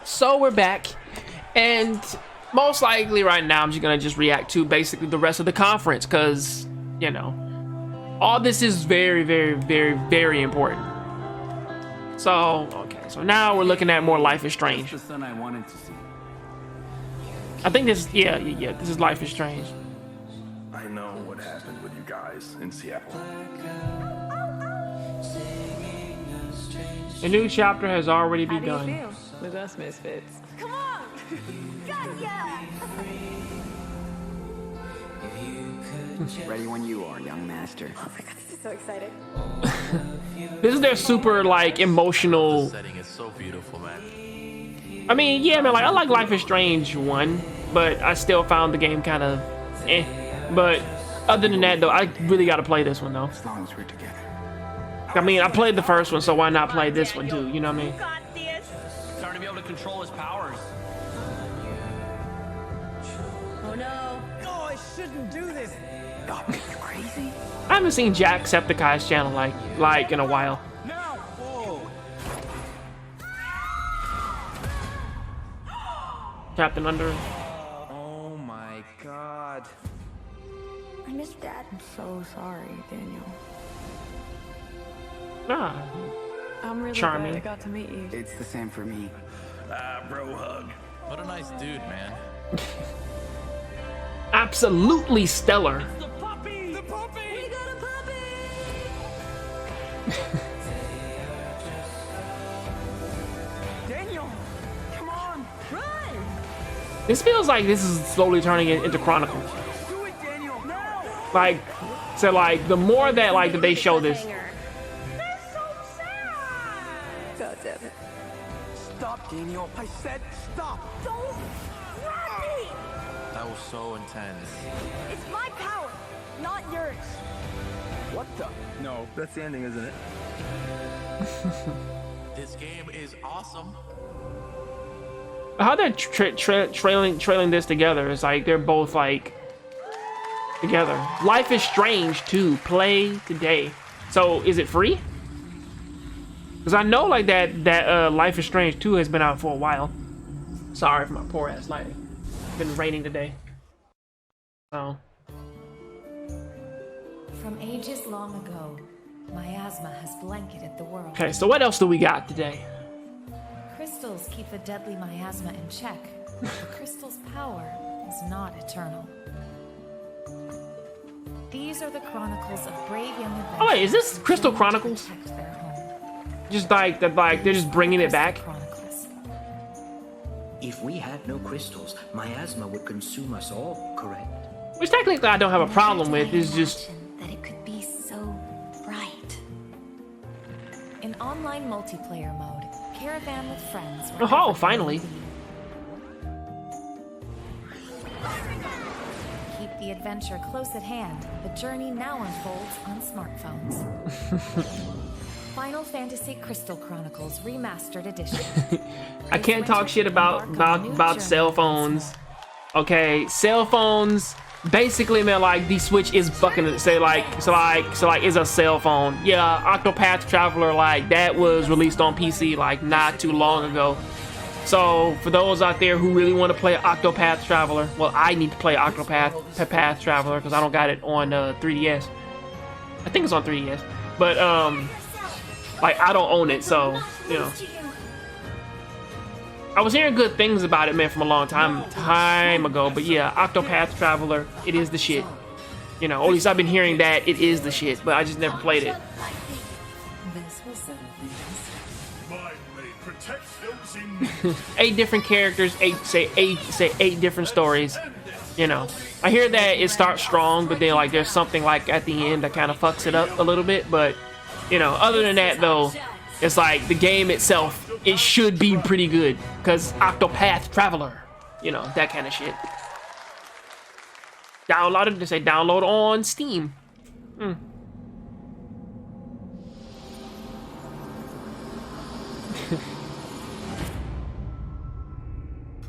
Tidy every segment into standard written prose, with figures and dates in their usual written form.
So we're back, and most likely right now I'm just gonna react to basically the rest of the conference, because you know all this is very, very, very, very important. So okay, so now we're looking at more Life is Strange. The son I wanted to see. I think this, yeah, this is Life is Strange. I know what happened with you guys in Seattle. A new chapter has already How begun. do you feel with us misfits? Come on! Gotcha! Ready when you are, young master. Oh my god, this is so exciting. This is their super like emotional. The setting is so beautiful, man. I mean, yeah, man, like I like Life is Strange 1, but I still found the game kind of eh. But other than that, though, I really got to play this one though. As long as we're together. I mean, I played the first one, so why not play this one too? You know what I mean? Got this. Starting to be able to control his powers. Oh no. No, I shouldn't do this. Oh, are you crazy? I haven't seen Jacksepticeye's channel like in a while. No. Whoa. Captain Under. Oh my God. I miss Dad. I'm so sorry, Daniel. Nah. I'm really Charming. glad I got to meet you. It's the same for me. Bro hug. What a nice dude, man. Absolutely stellar. The puppy. The puppy. We got a puppy! Daniel, come on. Run! This feels like this is slowly turning it into Chronicles. Do it, Daniel. No. Like, so like the more that like that they show this. They're so sad! God damn it. Stop, Daniel. I said stop. Don't grab me! That was so intense. It's my power, not yours. What the? No, that's the ending, isn't it? This game is awesome. How they're trailing this together is like they're both like together. Life is Strange 2, play today. So is it free? Because I know like that Life is Strange 2 has been out for a while. Sorry for my poor ass lighting. It's been raining today. So From ages long ago, miasma has blanketed the world. okay, so what else do we got today? Crystals keep the deadly miasma in check. The crystal's power is not eternal. These are the chronicles of brave young adventurers. Oh wait, is this Crystal who want to Chronicles? protect their home. Just like that, like they're just bringing it back. Chronicles. If we had no crystals, miasma would consume us all, correct? Which technically I don't have a problem with. It's just that it could be so bright. In online multiplayer mode, caravan with friends. oh, finally. Keep the adventure close at hand. The journey now unfolds on smartphones. Final Fantasy Crystal Chronicles Remastered Edition. I can't talk shit about cell phones. Okay, cell phones. Basically, man, like the Switch is fucking so is a cell phone. Yeah, Octopath Traveler, like that was released on PC like not too long ago. So for those out there who really want to play Octopath Traveler, well, I need to play Octopath Traveler because I don't got it on 3DS. I think it's on 3DS, but like I don't own it, so you know. I was hearing good things about it, man, from a long time ago. But yeah, Octopath Traveler, it is the shit. You know, or at least I've been hearing that it is the shit, but I just never played it. This was the Mine may protect those in 8 different characters, eight different stories. You know, I hear that it starts strong, but then like there's something like at the end that kind of fucks it up a little bit. But you know, other than that though, it's like the game itself, it should be pretty good because Octopath Traveler, you know, that kind of shit. Downloaded, they say download on Steam.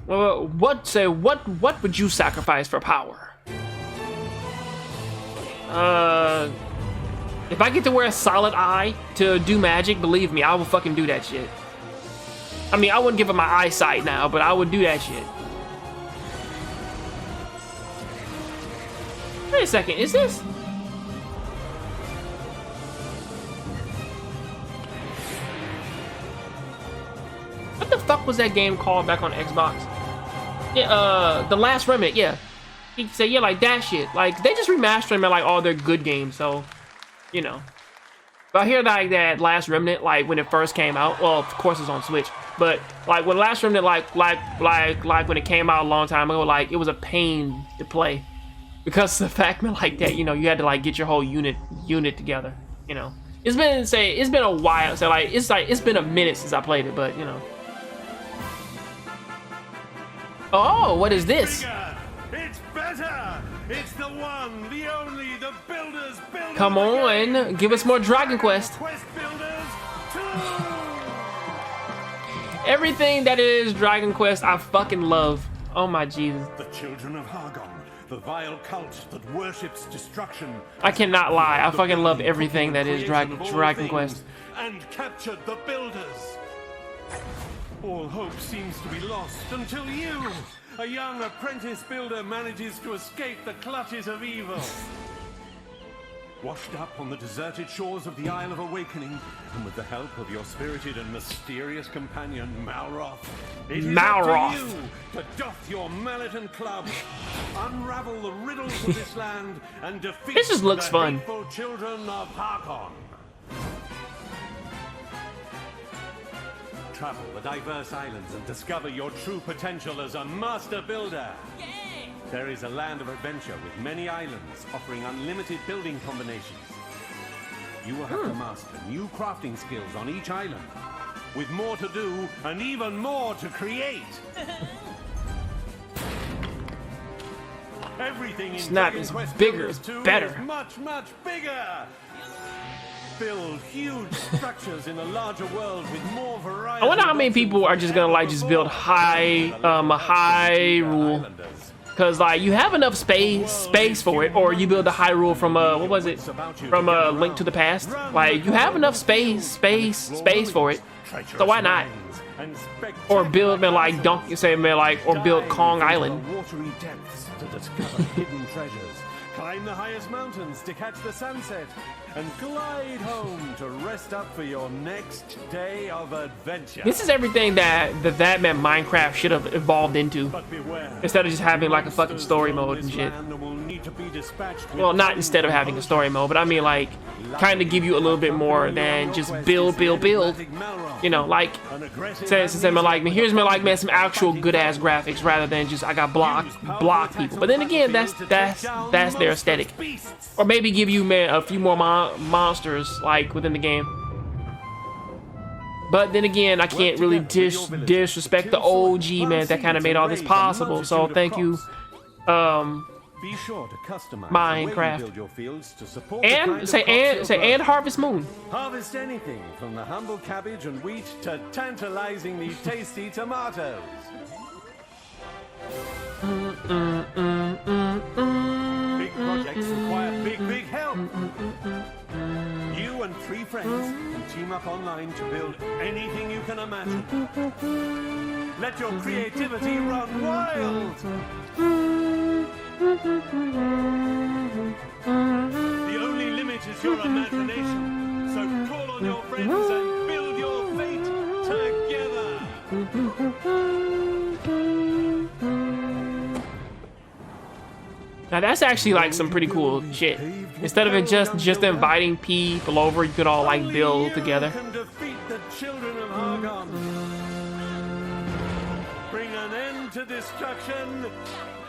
Well, what would you sacrifice for power? If I get to wear a solid eye to do magic, believe me, I will fucking do that shit. I mean, I wouldn't give it my eyesight now, but I would do that shit. Wait a second, is this? What the fuck was that game called back on Xbox? Yeah, The Last Remnant, yeah. He said, yeah, like that shit. Like, they just remastered them in like all their good games, so, you know. But I hear like that Last Remnant, like when it first came out, well, of course it's on Switch, but like when Last Remnant, like when it came out a long time ago, like it was a pain to play. Because of the fact that like that, you know, you had to like get your whole unit together, you know. It's been a while, so like it's been a minute since I played it, but you know. Oh, what is this? It's better. It's the one, the only, the builders. Come on, give us more Dragon Quest. Quest Builders 2. Everything that is Dragon Quest, I fucking love. Oh my Jesus. The children of Hargon, the vile cult that worships destruction. I cannot lie, I fucking love everything that is Dragon Quest. And captured the builders. All hope seems to be lost until you, a young apprentice builder, manages to escape the clutches of evil. Washed up on the deserted shores of the Isle of Awakening, and with the help of your spirited and mysterious companion, Malroth, it is up to you to doff your mallet and club, unravel the riddles of this land, and defeat this just looks the fun. hateful children of Harkon. Travel the diverse islands and discover your true potential as a master builder. There is a land of adventure with many islands offering unlimited building combinations. You will have to master new crafting skills on each island, with more to do and even more to create. Everything in Snap Dragon is Quest bigger, Builders it's 2 better. is much, much bigger. Build huge structures in a larger world with more variety. I wonder how many people are just gonna like just build high rule. Cause like you have enough space for it, or you build the Hyrule from what was it? From Link to the Past. Like you have enough space for it. So why not? Or build man like Donkey, say man like, or build Kong Island. Watery depths to discover hidden treasures. Climb the highest mountains to catch the sunset, and glide home to rest up for your next day of adventure. This is everything that man Minecraft should have evolved into. But beware, Instead of just having like a fucking story mode and shit. will need to be dispatched with Well, not instead of having a story mode, but I mean like kind of give you a little bit more than just build. You know, like says man like me. Here's me like man some actual good ass graphics rather than just I got block people. But then again, that's their aesthetic. Or maybe give you man a few more monsters like within the game. But then again, I can't really disrespect the OG man that kind of made all this possible. So thank you, Be sure to customize Minecraft. the way you build your fields to support and say Harvest Moon. Harvest anything from the humble cabbage and wheat to tantalizingly tasty tomatoes. Big projects require big help. You and 3 friends can team up online to build anything you can imagine. Let your creativity run wild. The only limit is your imagination. So call on your friends and build your fate together. Now that's actually like some pretty cool shit. Instead of it just inviting people over, you could all like build together. Can defeat the children of Hargon. Bring an end to destruction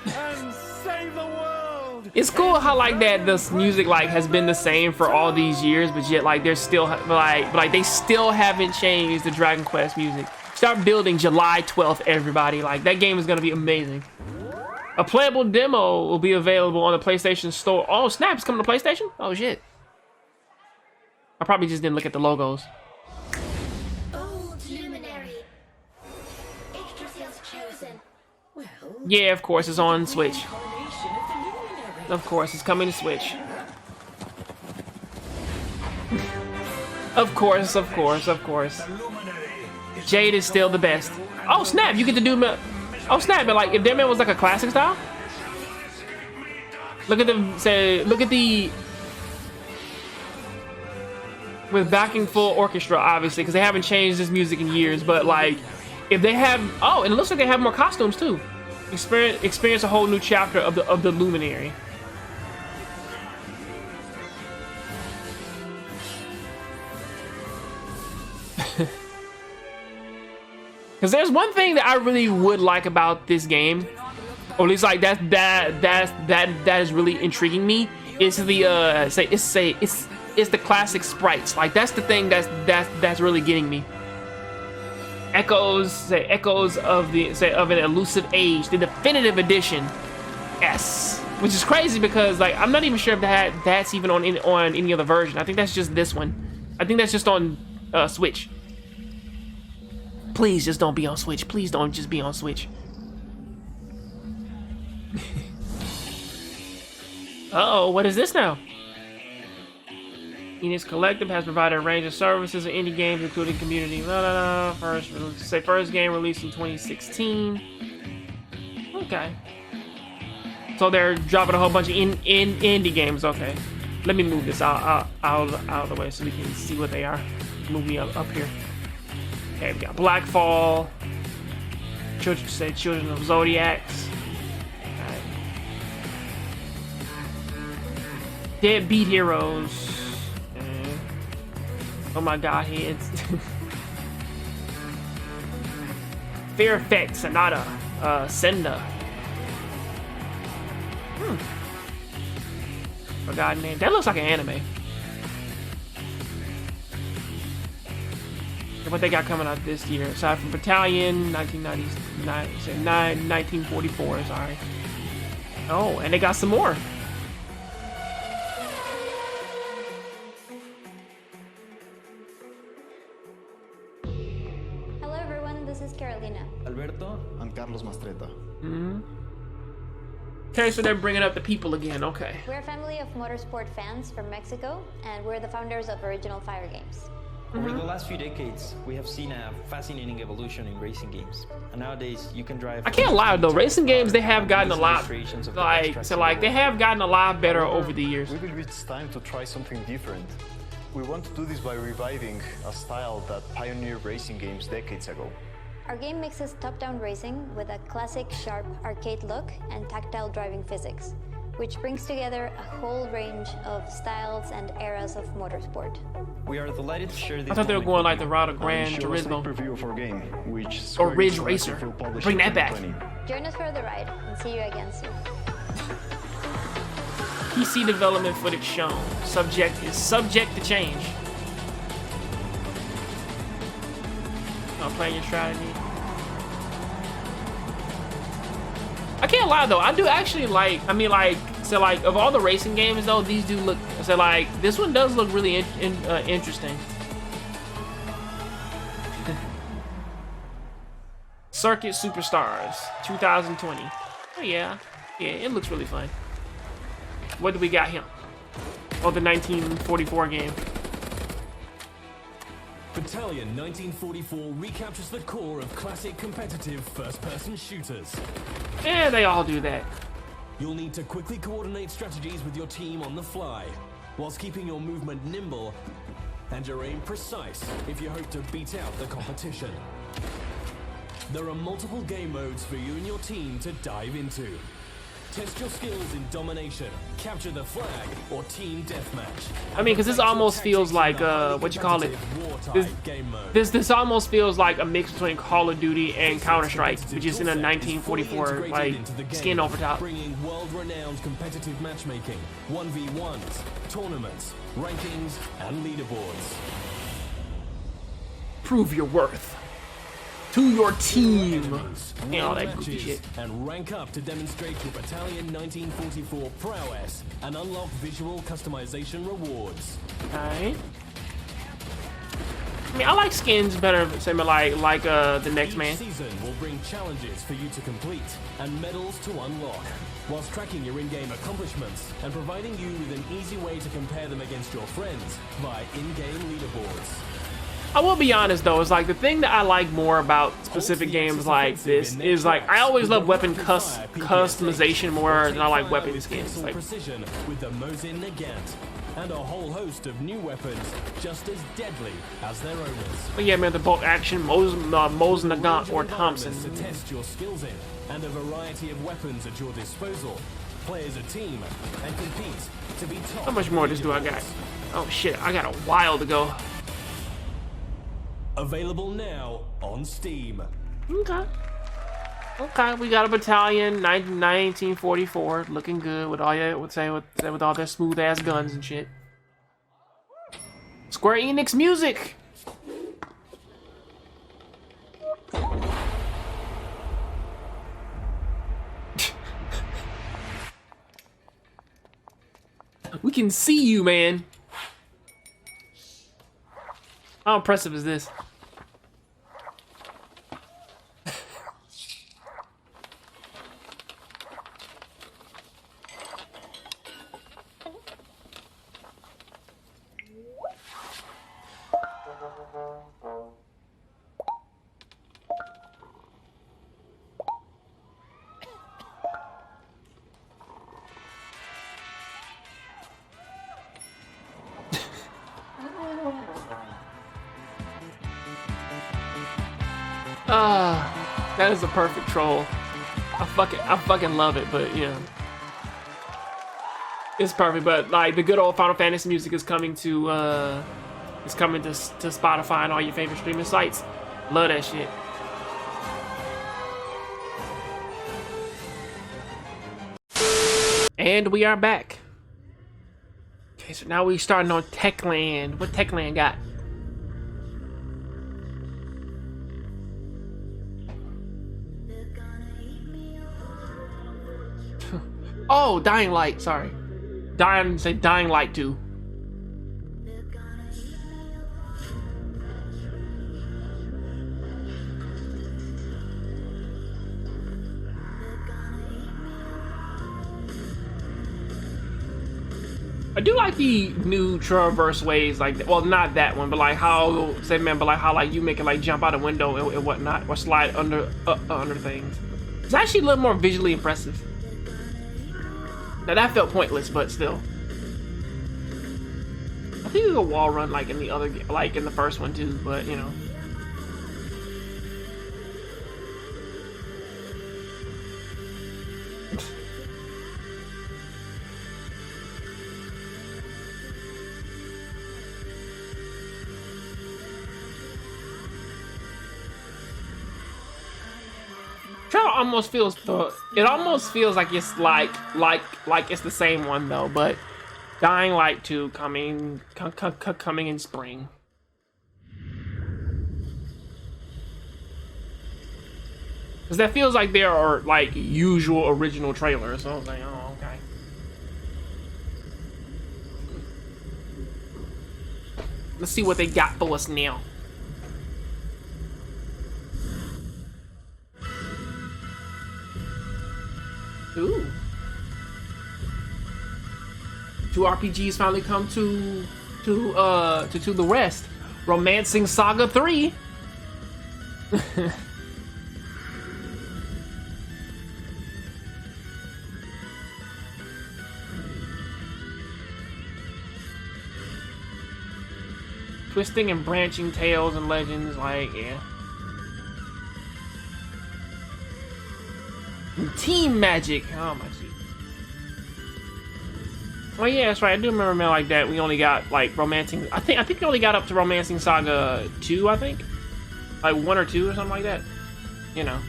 and save the world. It's cool how like that this music like has been the same for all these years, but yet like they're still like they still haven't changed the Dragon Quest music. Start building July 12th, everybody. Like that game is gonna be amazing. A playable demo will be available on the PlayStation Store. Oh snap, it's coming to PlayStation? Oh shit. I probably just didn't look at the logos. Old Luminary. Yggdrasil's chosen. Yeah, of course, it's on Switch. Of course, it's coming to Switch. Of course. The Luminary is Jade is still the best. Oh snap! You get to do. Oh snap! But like, if that man was like a classic style. Look at them. Say, look at the. With backing full orchestra, obviously, because they haven't changed this music in years. But like, if they have, oh, and it looks like they have more costumes too. Experience a whole new chapter of the Luminary. Because there's one thing that I really would like about this game, or at least like that is really intriguing me. Is the it's the classic sprites. Like that's the thing that's really getting me. Echoes of an elusive age, the definitive edition. Yes, which is crazy because like I'm not even sure if that's even on any other version. I think that's just this one. I think that's just on Switch. Please just don't be on Switch. Please don't just be on Switch. Uh-oh, what is this now? Enix Collective has provided a range of services and indie games, including community. First game released in 2016. Okay. So they're dropping a whole bunch of indie games. Okay. Let me move this out of the way so we can see what they are. Move me up here. Okay, we got Blackfall. Children of Zodiacs. Right. Deadbeat Heroes. Oh my god, heads. Fear Effect, Sonata, Senda. Forgotten name. That looks like an anime. What they got coming out this year, aside from Battalion, 1944, sorry. Oh, and they got some more. Hello everyone, this is Carolina. Alberto and Carlos Mastretta. Okay, so they're bringing up the people again, okay. We're a family of motorsport fans from Mexico, and we're the founders of Original Fire Games. Over the last few decades, we have seen a fascinating evolution in racing games. And nowadays, you can drive. I can't lie though, racing games they have gotten a lot they have gotten a lot better over the years. We believe it's time to try something different. We want to do this by reviving a style that pioneered racing games decades ago. Our game mixes top-down racing with a classic, sharp arcade look and tactile driving physics, which brings together a whole range of styles and eras of motorsport. We are delighted to share this. I thought they were going like the route of Gran Turismo or Ridge Racer. Bring that back. Join us for the ride and see you again soon. PC development footage shown. Subject to change. Not playing your strategy. I can't lie though, I do actually like, of all the racing games though, these do look, this one does look really interesting. Circuit Superstars 2020. Oh yeah, it looks really fun. What do we got here? Oh, the 1944 game. Battalion 1944 recaptures the core of classic competitive first-person shooters. Yeah, they all do that. You'll need to quickly coordinate strategies with your team on the fly, whilst keeping your movement nimble and your aim precise if you hope to beat out the competition. There are multiple game modes for you and your team to dive into. Test your skills in domination, capture the flag, or team deathmatch. I mean, because this almost feels like what you call it. This almost feels like a mix between Call of Duty and Counter-Strike, which is in a 1944 skin over top. Bringing world-renowned competitive matchmaking, 1v1s, tournaments, rankings, and leaderboards. Prove your worth to your team. And all that goofy shit. And rank up to demonstrate your Battalion 1944 prowess and unlock visual customization rewards. Alright. I mean, I like skins better, same like the next man. Each season will bring challenges for you to complete and medals to unlock, whilst tracking your in-game accomplishments and providing you with an easy way to compare them against your friends via in-game leaderboards. I will be honest though, it's like the thing that I like more about specific games like this is like I always love weapon customization more than I like weapon skins. Like, precision with the Mosin Nagant, and a whole host of new weapons just as deadly as their owners. but yeah, man, the bolt action, Mos Nagant or Thompson. To test your skills in, and a variety of weapons at your disposal. Play as a team and compete to be top. How much more of this do I got? Oh shit, I got a while to go. Available now on Steam. Okay. Okay, we got a battalion, 1944, looking good with all your, with all their smooth ass guns and shit. Square Enix music. We can see you, man. How impressive is this? That is a perfect troll. I fucking love it, but you know, it's perfect. But like the good old Final Fantasy music is coming to Spotify and all your favorite streaming sites. Love that shit. And we are back. Okay, so now we starting on Techland. What Techland got? Oh, Dying Light, sorry. Dying Light 2. I do like the new traverse ways, like, well, not that one, but like how, like you make it like jump out a window and whatnot, or slide under things. It's actually a little more visually impressive. Now that felt pointless, but still. I think it was a wall run like in the other, like in the first one too, but you know. Almost feels it almost feels like it's like it's the same one though, but Dying Light 2 coming in spring. Cause that feels like there are like usual original trailers, so I was like, oh okay. Let's see what they got for us now. Ooh. 2 RPGs finally come to the West. Romancing Saga 3. Twisting and branching tales and legends, like, yeah. Team Magic. Oh my god. Oh yeah, that's right. I do remember, man, like that. We only got like Romancing. I think we only got up to Romancing Saga 2. I think, like 1 or 2 or something like that. You know,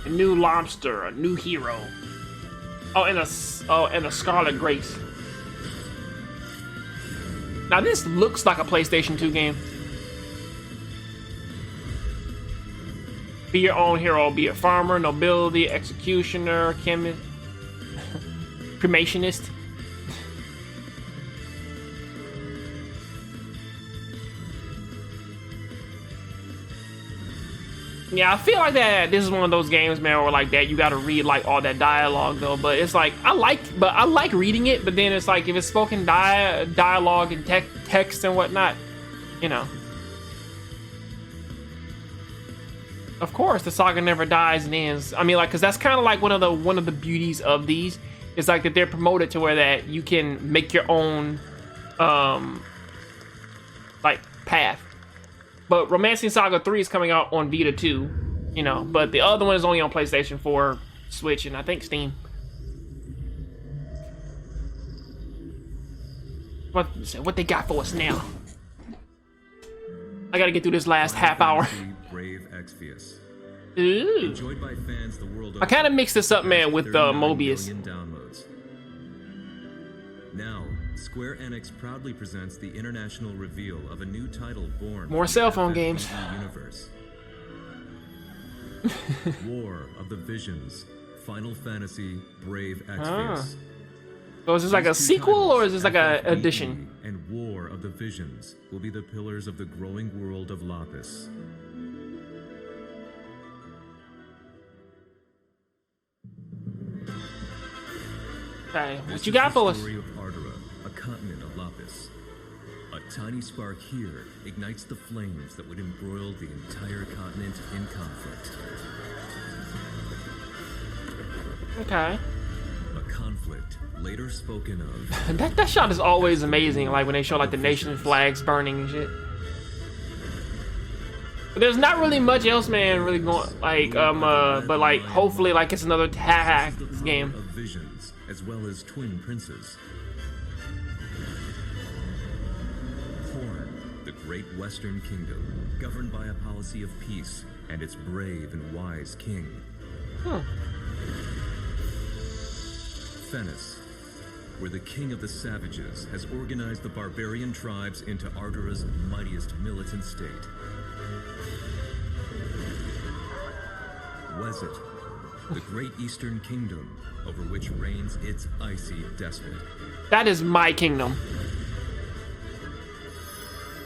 a new lobster, a new hero. Oh, and a Scarlet Grace. Now this looks like a PlayStation 2 game. Be your own hero. Be a farmer, nobility, executioner, chemist, cremationist. Yeah, I feel like that this is one of those games, man, where like that you gotta read like all that dialogue though. But it's like I like reading it, but then it's like if it's spoken dialogue and text and whatnot, you know. Of course, the saga never dies and ends. I mean, like, cause that's kind of like one of the beauties of these is like that they're promoted to where that you can make your own, like path. But Romancing Saga 3 is coming out on Vita too, you know. But the other one is only on PlayStation 4, Switch, and I think Steam. What they got for us now? I gotta get through this last half hour. Brave Exvius. Ooh. Enjoyed by fans the world I kind of mixed this up, man, with 39 Mobius. million downloads. Now, Square Enix proudly presents the international reveal of a new title born More from cell the phone FFPE games. universe. War of the Visions, Final Fantasy Brave Exvius. So is this like a sequel or is this like a addition? And War of the Visions will be the pillars of the growing world of Lapis. Okay, This what you is got the for us? story of Ardua, a continent of Lapis. A tiny spark here ignites the flames that would embroil the entire continent in conflict. Okay. A conflict later spoken of. that shot is always amazing, like when they show like the nation flags burning and shit. But there's not really much else, man, really going like but like hopefully like it's another hack this game. Of visions, as well as twin princes. Horn, the great western kingdom, governed by a policy of peace, and its brave and wise king. Fennis, where the king of the savages has organized the barbarian tribes into Ardua's mightiest militant state. Wezet, the great eastern kingdom over which reigns its icy despot. That is my kingdom.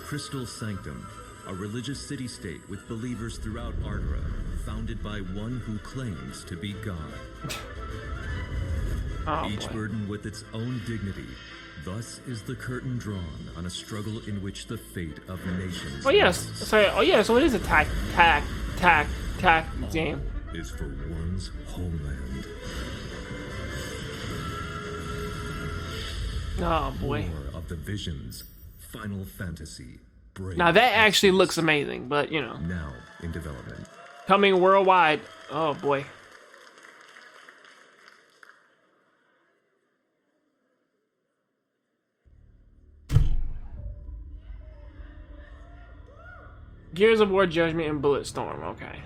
Crystal Sanctum, a religious city-state with believers throughout Ardua, founded by one who claims to be God. Each burdened with its own dignity. Thus is the curtain drawn on a struggle in which the fate of nations. Oh yes, so it is a tack game. Is for one's homeland. Oh boy. War of the Visions, Final Fantasy, Brave. Now that actually looks amazing, but you know. Now in development. Coming worldwide. Oh boy. Gears of War, Judgment, and Bulletstorm. Okay.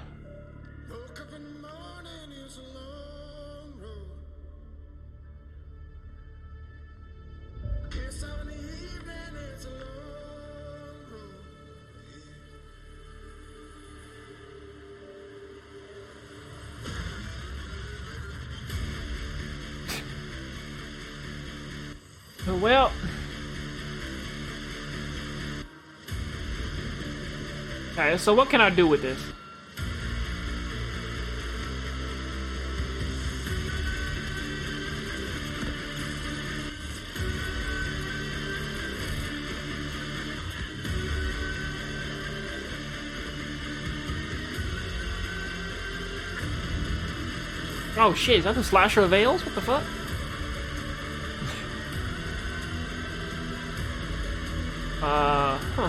Well. Okay, so what can I do with this? Oh shit, is that the Slasher of Veils? What the fuck? Huh.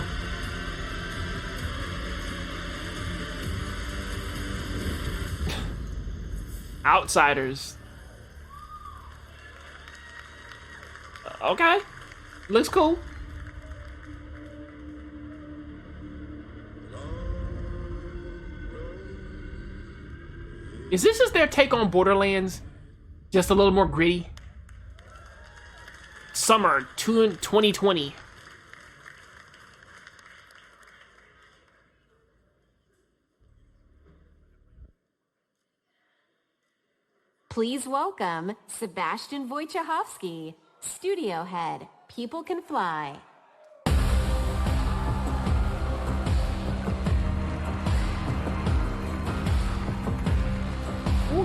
Outsiders. Okay. Looks cool. Is this just their take on Borderlands? Just a little more gritty? Summer 2020. Please welcome Sebastian Wojciechowski, studio head, People Can Fly.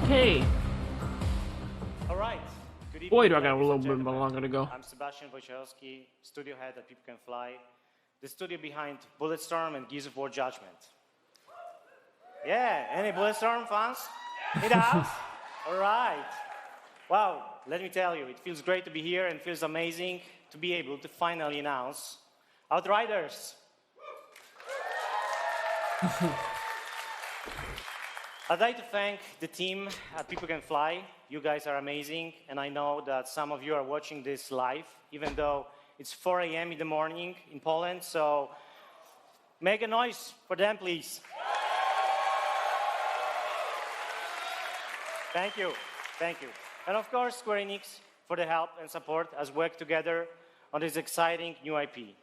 Okay. All right. Good evening. Boy, do I got a ladies little and bit gentlemen. longer to go. I'm Sebastian Wojciechowski, studio head at People Can Fly, the studio behind Bulletstorm and Gears of War Judgment. Yeah, any Bulletstorm fans in the house? All right. Wow, let me tell you, it feels great to be here and feels amazing to be able to finally announce Outriders. I'd like to thank the team at People Can Fly. You guys are amazing, and I know that some of you are watching this live, even though it's 4 a.m. in the morning in Poland, so make a noise for them, please. Thank you, thank you. And of course, Square Enix for the help and support as we work together on this exciting new IP.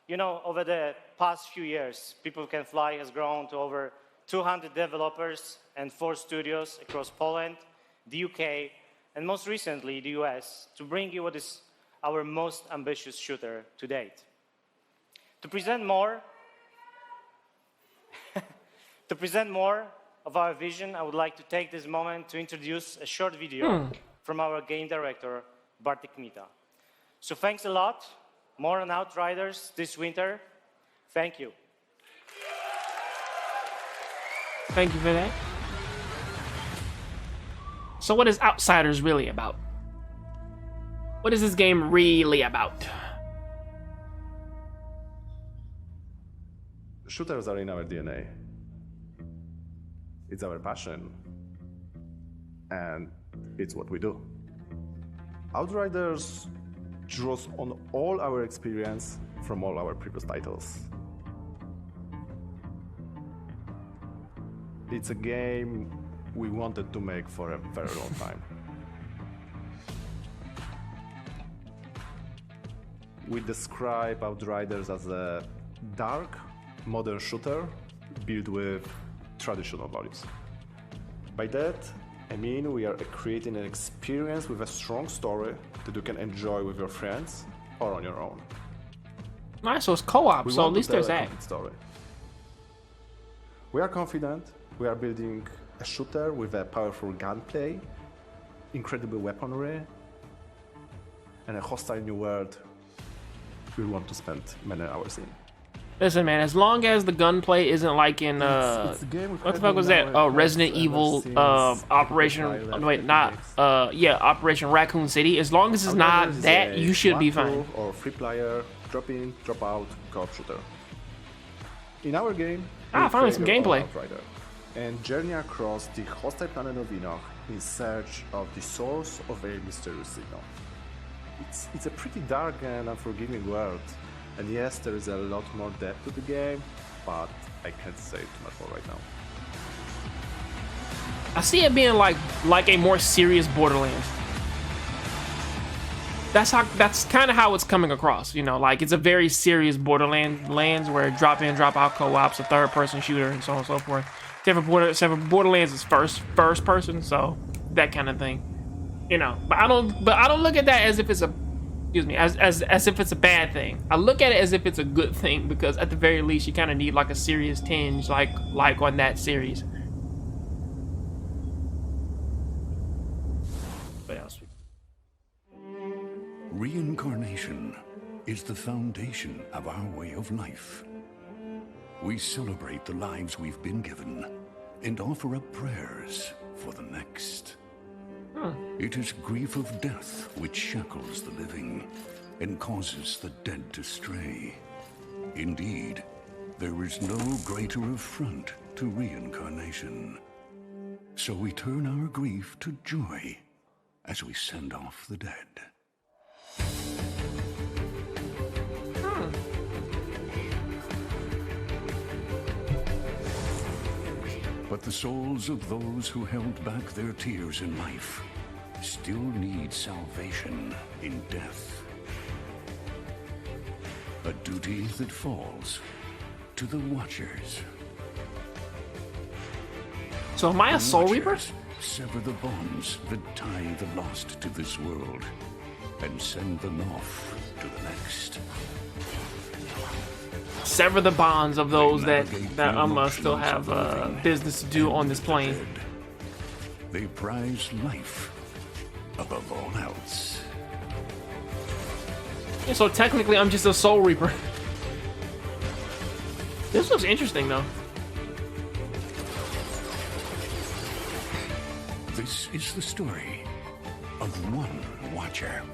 You know, over the past few years, People Can Fly has grown to over 200 developers and 4 studios across Poland, the UK, and most recently the US, to bring you what is our most ambitious shooter to date. To present more of our vision, I would like to take this moment to introduce a short video from our game director, Bartek Mita. So thanks a lot. More on Outriders this winter. Thank you. Thank you for that. So what is Outsiders really about? What is this game really about? Shooters are in our DNA. It's our passion. And it's what we do. Outriders draws on all our experience from all our previous titles. It's a game we wanted to make for a very long time. We describe Outriders as a dark, modern shooter built with traditional values. By that, I mean we are creating an experience with a strong story that you can enjoy with your friends or on your own. Nice, so it's co-op, so at least there's that. Story. We are confident we are building a shooter with a powerful gunplay, incredible weaponry, and a hostile new world we want to spend many hours in. Listen, man, as long as the gunplay isn't like in what the fuck was that? Oh, Resident Evil Operation. Wait, not Operation Raccoon City. As long as it's not that, you should be fine. Or free player, drop in, drop out, co-op shooter. In our game, finally some gameplay. Outrider, and journey across the hostile planet of Enoch in search of the source of a mysterious signal. It's a pretty dark and unforgiving world. And yes, there is a lot more depth to the game, but I can't say too much more right now. I see it being like a more serious Borderlands. That's kind of how it's coming across, you know, like it's a very serious Borderlands where drop in, drop out co-ops, a third-person shooter, and so on and so forth. Except for Borderlands is first person, so that kind of thing, you know. But I don't look at that as if it's a as if it's a bad thing. I look at it as if it's a good thing, because at the very least you kind of need like a serious tinge like on that series. What else? Reincarnation is the foundation of our way of life. We celebrate the lives we've been given and offer up prayers for the next. It is grief of death which shackles the living and causes the dead to stray. Indeed, there is no greater affront to reincarnation. So we turn our grief to joy as we send off the dead. But the souls of those who held back their tears in life still need salvation in death. A duty that falls to the Watchers. So am I a Soul Reaper? Sever the bonds that tie the lost to this world and send them off to the next. Sever the bonds of those that still have business to do on this plane. They prize life above all else. Yeah, so technically, I'm just a Soul Reaper. This looks interesting, though. This is the story of one Watcher.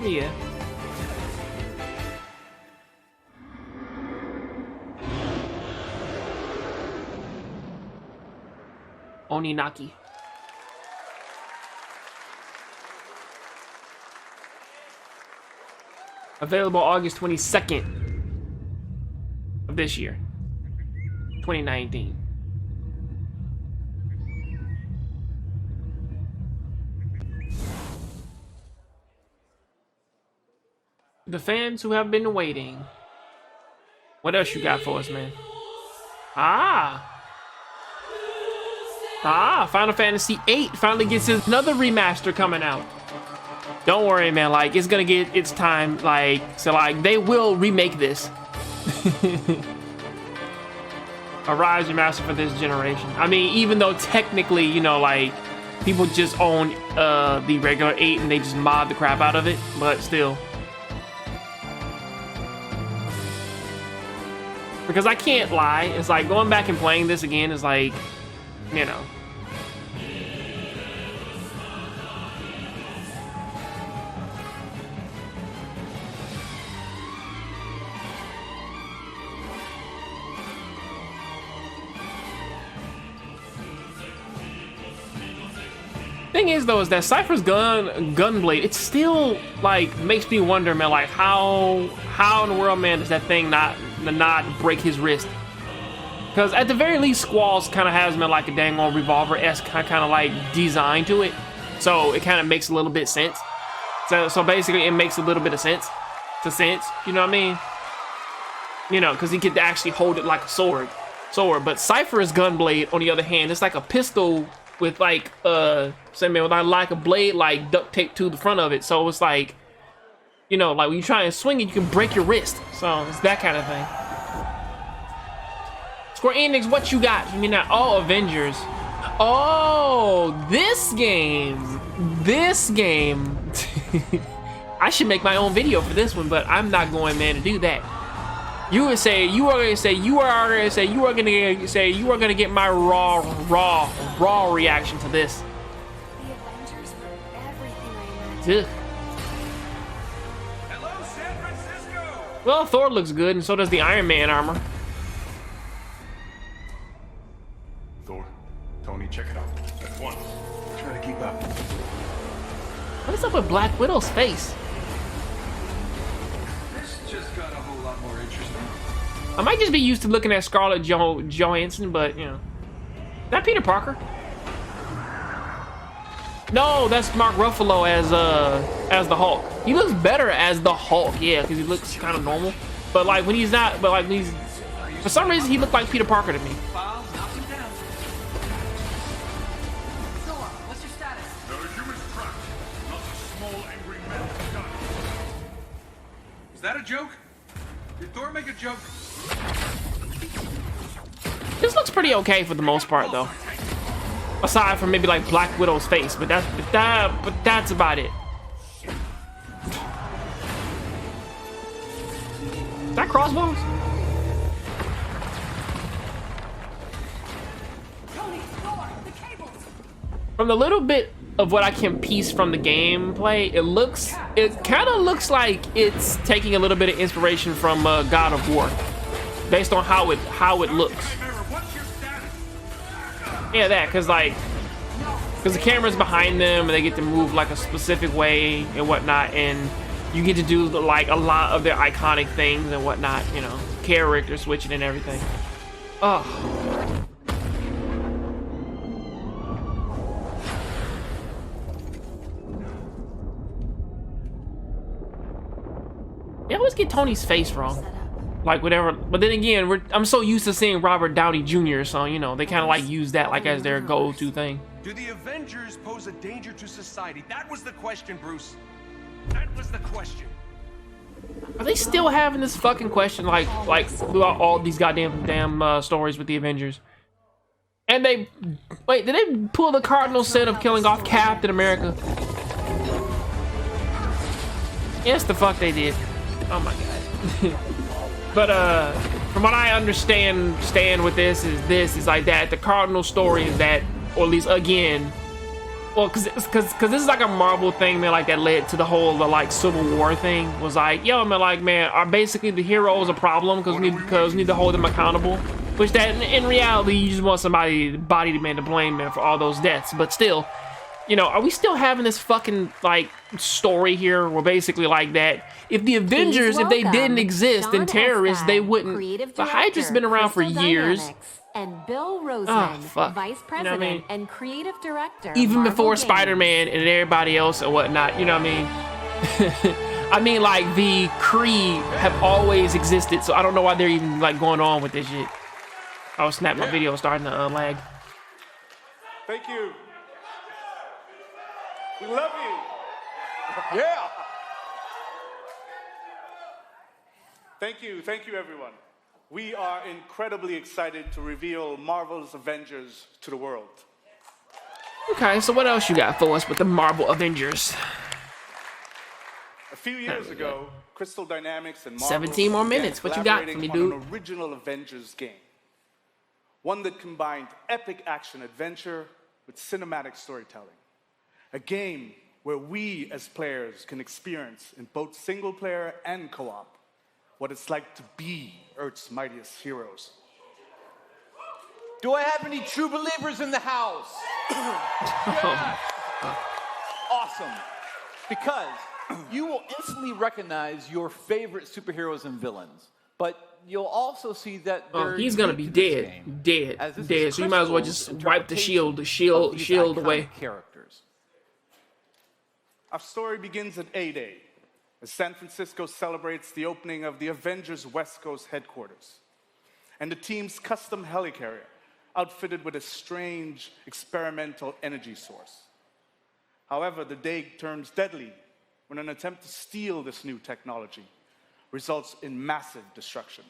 Yeah. Oninaki. Available August 22nd of this year, 2019. The fans who have been waiting. What else you got for us, man? Final Fantasy VIII finally gets another remaster coming out. Don't worry, man, like, it's gonna get its time, like, so, like, they will remake this. A Rise remaster for this generation. I mean, even though technically, you know, like, people just own the regular 8 and they just mod the crap out of it, but still. Because I can't lie, it's like, going back and playing this again is like, you know. Thing is though, is that Cypher's gunblade, it still like makes me wonder, man, like how in the world, man, does that thing not break his wrist? Because at the very least, Squall's kind of has, man, like a dang old revolver-esque kind of like design to it, so it kind of makes a little bit sense. So basically, it makes a little bit of sense, you know what I mean? You know, because he could actually hold it like a sword. But Cypher's gunblade, on the other hand, it's like a pistol with like like a blade like duct taped to the front of it, so it's like, you know, like when you try and swing it, you can break your wrist. So it's that kind of thing. Square Enix, what you got? You mean that? Oh, Avengers. Oh, this game. I should make my own video for this one, but I'm not going, man, to do that. You are gonna get my raw reaction to this. The Avengers were everything I imagined. Ugh. Hello, San Francisco! Well, Thor looks good, and so does the Iron Man armor. Thor, Tony, check it out. At once. Try to keep up. What is up with Black Widow's face? This just got a whole lot more interesting. I might just be used to looking at Scarlett Johansson, but, you know. Is that Peter Parker? No, that's Mark Ruffalo as the Hulk. He looks better as the Hulk, yeah, because he looks kind of normal. But like when he's not, but like when he's, for some reason he looked like Peter Parker to me. What's your status? There are humans trapped. Lots of small, angry men have died. Is that a joke? Did Thor make a joke? This looks pretty okay for the most part, though. Aside from maybe like Black Widow's face, but that's about it. Is that Crossbones? Tony, Thor, the cables! From the little bit of what I can piece from the gameplay, it kind of looks like it's taking a little bit of inspiration from God of War, based on how it looks. Yeah, that, because the camera's behind them and they get to move like a specific way and whatnot, and you get to do like a lot of their iconic things and whatnot, you know, character switching and everything. Oh. They always get Tony's face wrong. Like whatever, but then again, I'm so used to seeing Robert Downey Jr., so you know they kind of like use that like as their go-to thing. Do the Avengers pose a danger to society? That was the question, Bruce. That was the question. Are they still having this fucking question like throughout all these goddamn stories with the Avengers? And they wait, did they pull the cardinal sin of killing off Captain America? Yes, the fuck they did. Oh my god. But from what I understand with this is like that. The cardinal story is that, or at least again, well, cause this is like a Marvel thing, man. Like that led to the whole like Civil War thing. Was like, yo, man, like, man, are basically the heroes a problem? Because we need to hold them accountable. Which that in reality, you just want somebody to blame, man, for all those deaths. But still, you know, are we still having this fucking like story here where basically like that? If the Avengers, if they didn't exist and terrorists, they wouldn't. The Hydra's been around for years. And Bill Roseman, Vice President, you know what I mean? and Creative Director. Even Marvel before Games. Spider-Man and everybody else and whatnot, you know what I mean? I mean, like, the Kree have always existed, so I don't know why they're even, like, going on with this shit. Oh, snap, my video is starting to lag. Thank you. We love you. Yeah. Thank you, everyone. We are incredibly excited to reveal Marvel's Avengers to the world. Okay, so what else you got for us with the Marvel Avengers? A few years ago, Crystal Dynamics and Marvel 17 more minutes. What you got for me, dude? On an original Avengers game. One that combined epic action adventure with cinematic storytelling. A game where we as players can experience in both single player and co-op what it's like to be Earth's mightiest heroes. Do I have any true believers in the house? Yes. Awesome. Because you will instantly recognize your favorite superheroes and villains, but you'll also see that he's gonna be dead, dead. So you might as well just wipe the shield away. Characters. Our story begins at A-Day, as San Francisco celebrates the opening of the Avengers West Coast headquarters, and the team's custom helicarrier, outfitted with a strange experimental energy source. However, the day turns deadly when an attempt to steal this new technology results in massive destruction.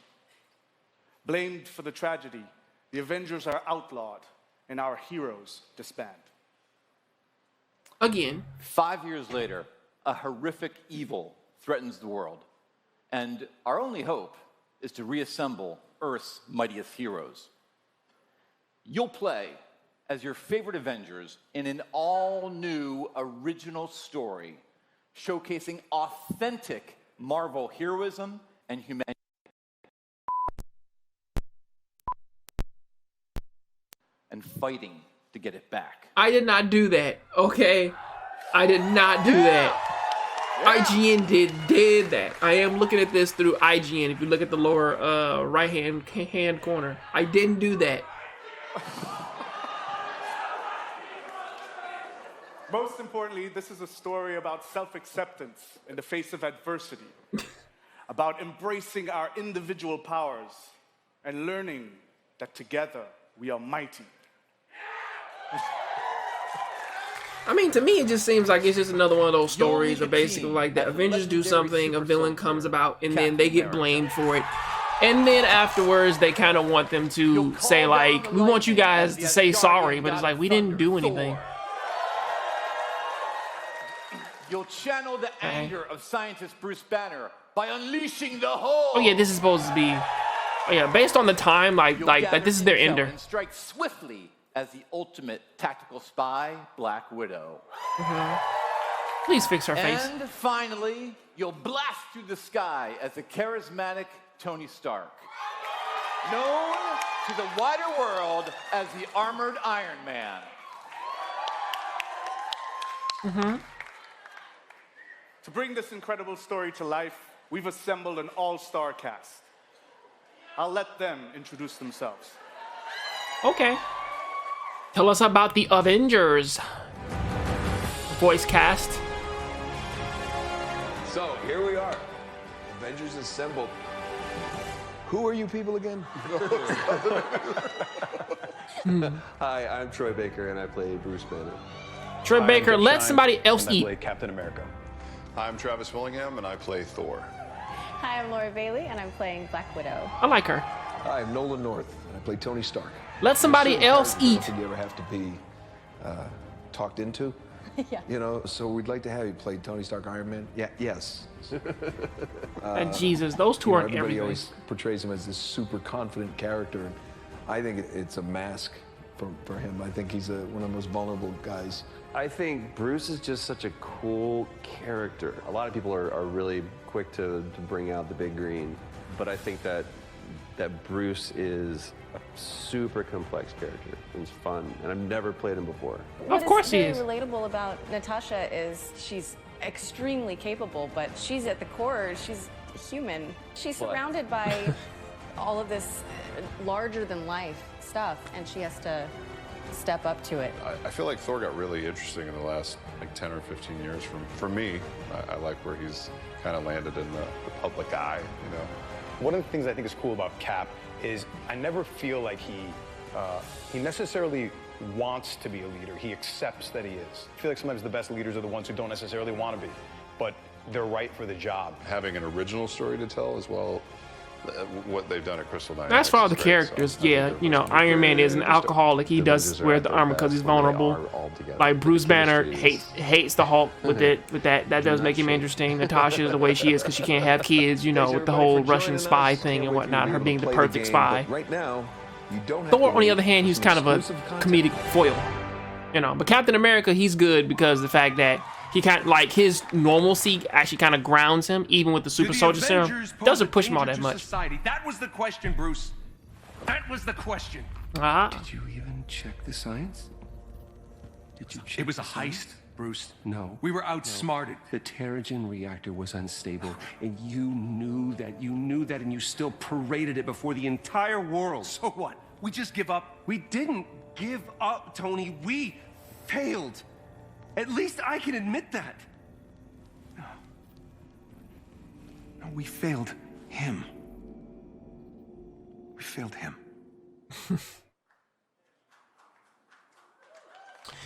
Blamed for the tragedy, the Avengers are outlawed and our heroes disband. Again. 5 years later, a horrific evil threatens the world, and our only hope is to reassemble Earth's mightiest heroes. You'll play as your favorite Avengers in an all-new original story showcasing authentic Marvel heroism and humanity. And fighting to get it back. I did not do that, okay? I did not do that. IGN did that. I am looking at this through IGN. If you look at the lower right hand corner, I didn't do that. Most importantly, this is a story about self-acceptance in the face of adversity, about embracing our individual powers and learning that together we are mighty. I mean, to me, it just seems like it's just another one of those stories of basically like the Avengers do something, a villain comes about, and then they get blamed for it. And then afterwards, they kind of want them to say, like, we want you guys to say sorry, but it's like, we didn't do anything. You'll channel the anger of scientist Bruce Banner by unleashing the whole. Oh yeah, this is supposed to be. Oh yeah, based on the time, like this is their ender. And strike swiftly as the ultimate tactical spy, Black Widow. Please fix her face. And finally, you'll blast through the sky as the charismatic Tony Stark, known to the wider world as the Armored Iron Man. To bring this incredible story to life, we've assembled an all-star cast. I'll let them introduce themselves. Okay. Tell us about the Avengers. Voice cast. So, here we are. Avengers assembled. Who are you people again? Hi, I'm Troy Baker, and I play Bruce Banner. Troy Baker, let somebody else and I eat. play Captain America. I'm Travis Willingham, and I play Thor. Hi, I'm Laura Bailey, and I'm playing Black Widow. I like her. Hi, I'm Nolan North, and I play Tony Stark. Let somebody else eat. You ever have to be talked into? Yeah. You know, so we'd like to have you play Tony Stark, Iron Man. Yeah, yes. And Jesus, those two aren't everybody everything. always portrays him as this super confident character, and I think it's a mask for him. I think he's one of the most vulnerable guys. I think Bruce is just such a cool character. A lot of people are really quick to bring out the big green, but I think that Bruce is a super complex character. It's fun, and I've never played him before. Of course he is. What is very relatable about Natasha is she's extremely capable, but she's at the core, she's human. She's surrounded by all of this larger-than-life stuff, and she has to step up to it. I feel like Thor got really interesting in the last like 10 or 15 years. For me, I like where he's kind of landed in the public eye, you know. One of the things I think is cool about Cap is I never feel like he necessarily wants to be a leader. He accepts that he is. I feel like sometimes the best leaders are the ones who don't necessarily want to be, but they're right for the job. Having an original story to tell as well, what they've done at Crystal Dynamics. That's for all the is great, characters. so Yeah, you know, Iron Man is an alcoholic. He does wear the armor because he's vulnerable. Like Bruce Banner hates the Hulk with it. With that does make him interesting. Natasha is the way she is because she can't have kids. You know, with the whole Russian spy thing and whatnot. Her being the perfect spy. Right now, you don't have Thor, on the other hand, he's kind of a comedic foil. You know, but Captain America, he's good because of the fact that he kind of, like, his normalcy actually kind of grounds him, even with the super soldier serum. Doesn't push him all that much. Society. That was the question, Bruce. That was the question. Did you even check the science? Did you check It was a heist, Bruce. No. We were outsmarted. The Terrigen reactor was unstable, and you knew that, and you still paraded it before the entire world. So what? We just give up? We didn't give up, Tony. We failed. At least I can admit that. No, we failed him. We failed him.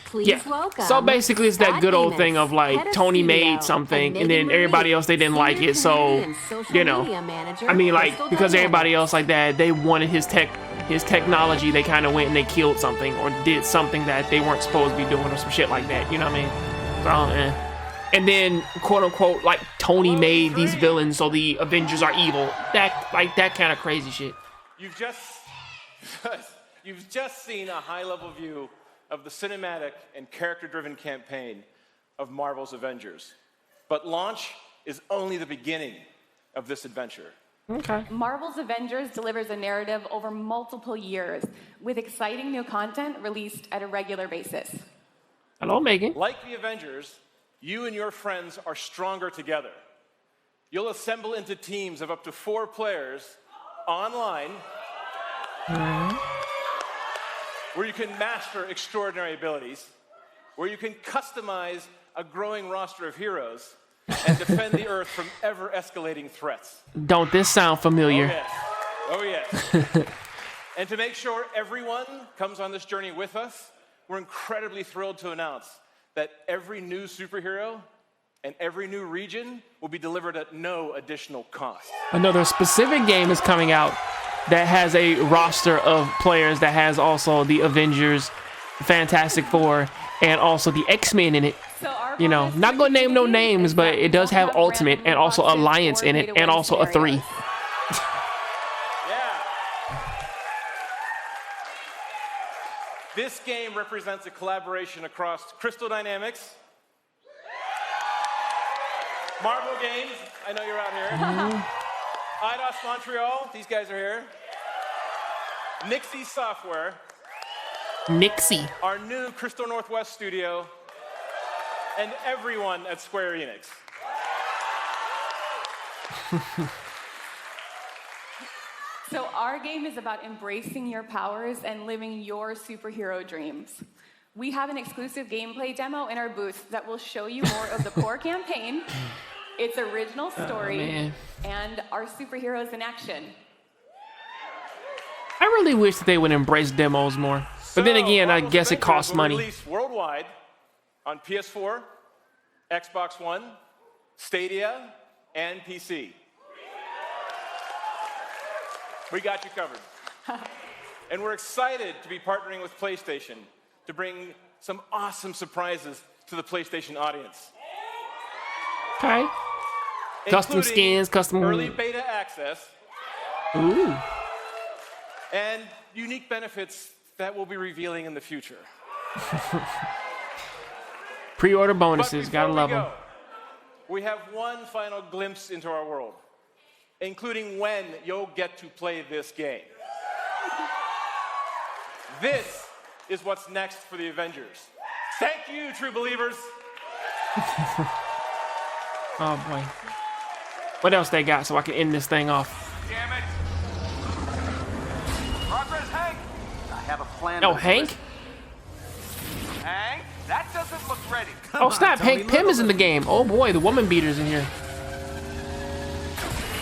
Please welcome. So basically, it's that Scott good old Enix, thing of like head of Tony studio, made something, and then Marie, everybody else they didn't like it. So and social you know, media manager, I mean, like Crystal because Dynamics. everybody else like that, they wanted his technology. They kind of went and they killed something or did something that they weren't supposed to be doing or some shit like that. You know what I mean? So, and then quote unquote like Tony made these villains, so the Avengers are evil. That kind of crazy shit. You've just seen a high-level view of the cinematic and character-driven campaign of Marvel's Avengers. But launch is only the beginning of this adventure. Okay. Marvel's Avengers delivers a narrative over multiple years with exciting new content released at a regular basis. Hello, Megan. Like the Avengers, you and your friends are stronger together. You'll assemble into teams of up to 4 players online where you can master extraordinary abilities, where you can customize a growing roster of heroes and defend the Earth from ever-escalating threats. Don't this sound familiar? Oh, yes. And to make sure everyone comes on this journey with us, we're incredibly thrilled to announce that every new superhero and every new region will be delivered at no additional cost. Another specific game is coming out that has a roster of players that has also the Avengers, Fantastic Four, and also the X-Men in it. You know, not gonna name no names, but it does have Ultimate and also Alliance in it, and also a 3. This game represents a collaboration across Crystal Dynamics, Marvel Games, I know you're out here, IDOS Montreal, these guys are here, Nixie Software, Nixie, our new Crystal Northwest studio, and everyone at Square Enix. So our game is about embracing your powers and living your superhero dreams. We have an exclusive gameplay demo in our booth that will show you more of the core campaign, its original story, and our superheroes in action. I really wish that they would embrace demos more. But then again, I guess it costs money. Released worldwide on PS4, Xbox One, Stadia, and PC. We got you covered. And we're excited to be partnering with PlayStation to bring some awesome surprises to the PlayStation audience. Okay. Custom skins, custom early beta access. Ooh. And unique benefits that we'll be revealing in the future. Pre-order bonuses, gotta love them. We have one final glimpse into our world, including when you'll get to play this game. This is what's next for the Avengers. Thank you, true believers. Oh boy. What else they got so I can end this thing off? Damn it. Progress, Hank. I have a plan. Oh, Hank? Hank, that doesn't look ready. Oh snap, Hank Pym is in the game. Oh boy, the woman beater's in here.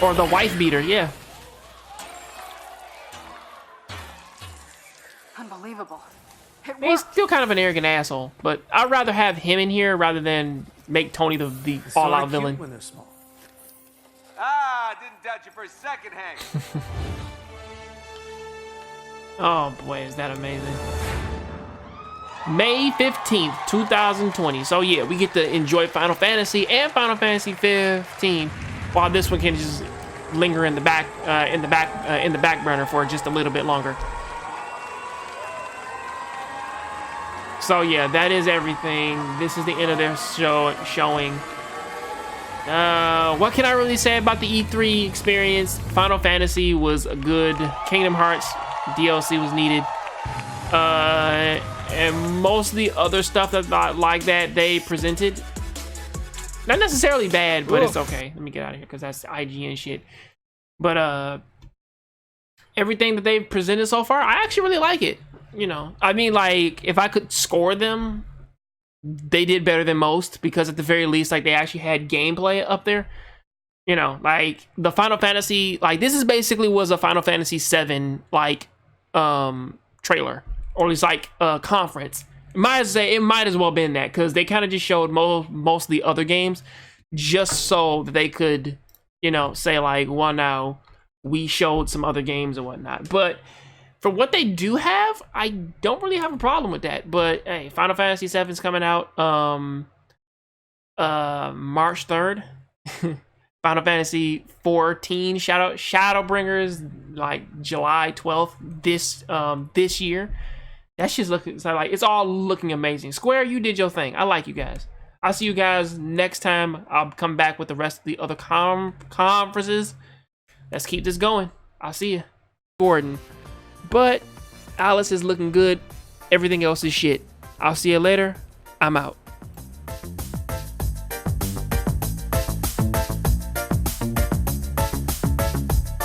Or the wife beater, yeah. Unbelievable. He's still kind of an arrogant asshole, but I'd rather have him in here rather than make Tony the all-out villain. When they're small. Ah, didn't doubt you for a second, Hank. Oh boy, is that amazing. May 15th, 2020. So yeah, we get to enjoy Final Fantasy and Final Fantasy 15 while this one can just linger in the back burner for just a little bit longer. So yeah, that is everything. This is the end of their showing. What can I really say about the E3 experience? Final Fantasy was good. Kingdom Hearts DLC was needed. And most of the other stuff that like that they presented, not necessarily bad, but it's okay. Let me get out of here because that's IGN shit. But everything that they've presented so far, I actually really like it. You know, I mean, like, if I could score them, they did better than most, because at the very least, like, they actually had gameplay up there. You know, like, the Final Fantasy, like, this is basically was a Final Fantasy 7, like, trailer, or at least, like, conference. It might as well been that, because they kind of just showed most of the other games, just so that they could, you know, say, like, well, now, we showed some other games and whatnot. But for what they do have, I don't really have a problem with that. But hey, Final Fantasy VII is coming out March 3rd. Final Fantasy 14 Shadowbringers like July 12th this year. That's just looking like it's all looking amazing. Square, you did your thing. I like you guys. I'll see you guys next time. I'll come back with the rest of the other conferences. Let's keep this going. I'll see you. Gordon. But Alice is looking good. Everything else is shit. I'll see you later. I'm out.